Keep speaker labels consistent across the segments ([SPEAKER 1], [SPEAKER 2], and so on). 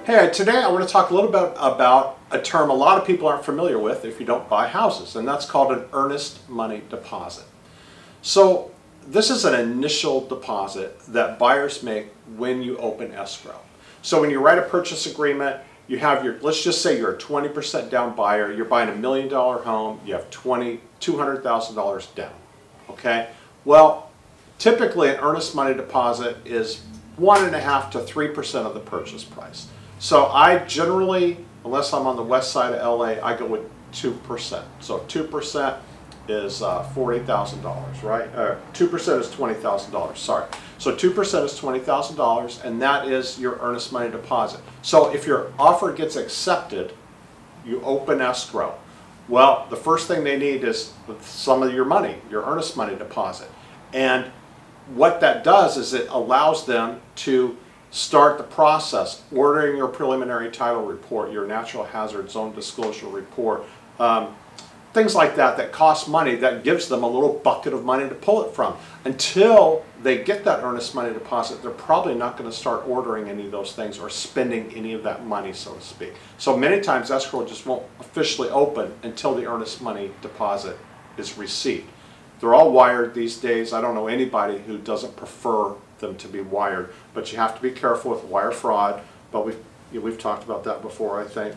[SPEAKER 1] Hey, today I want to talk a little bit about a term a lot of people aren't familiar with if you don't buy houses, and that's called an earnest money deposit. So this is an initial deposit that buyers make when you open escrow. So when you write a purchase agreement, you have your, let's just say you're a 20% down buyer, you're buying $1 million home, you have $200,000 down, okay? Well, typically an earnest money deposit is 1.5% to 3% of the purchase price. So I generally, unless I'm on the west side of LA, I go with 2%. So 2% is $40,000, right? 2% is $20,000, sorry. So 2% is $20,000, and that is your earnest money deposit. So if your offer gets accepted, you open escrow. Well, the first thing they need is some of your money, your earnest money deposit. And what that does is it allows them to start the process, ordering your preliminary title report, your natural hazard zone disclosure report, things like that that cost money, that gives them a little bucket of money to pull it from. Until they get that earnest money deposit, they're probably not going to start ordering any of those things or spending any of that money, so to speak. So many times escrow just won't officially open until the earnest money deposit is received. They're all wired these days. I don't know anybody who doesn't prefer them to be wired, but you have to be careful with wire fraud. But we've talked about that before, I think.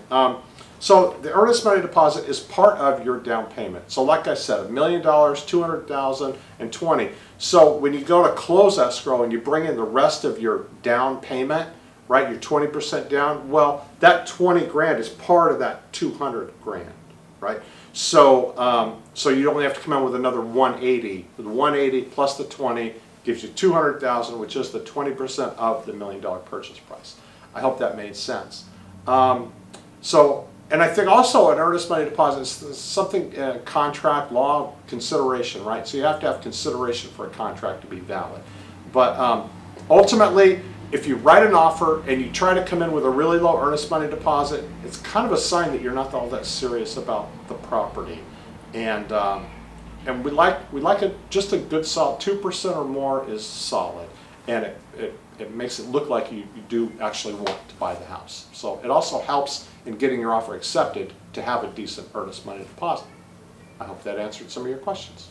[SPEAKER 1] So the earnest money deposit is part of your down payment. So like I said, $1 million, $200,000, and $20,000. So when you go to close escrow and you bring in the rest of your down payment, right, your 20% down, well, that 20 grand is part of that 200 grand, right? So so you only have to come in with another 180. The 180 plus the 20 gives you 200,000, which is the 20% of the $1 million purchase price. I hope that made sense. And I think also an earnest money deposit is something, contract law consideration, right? So you have to have consideration for a contract to be valid. But ultimately, if you write an offer and you try to come in with a really low earnest money deposit, it's kind of a sign that you're not all that serious about the property. And we like just a good solid 2% or more is solid, and it makes it look like you do actually want to buy the house. So it also helps in getting your offer accepted to have a decent earnest money deposit. I hope that answered some of your questions.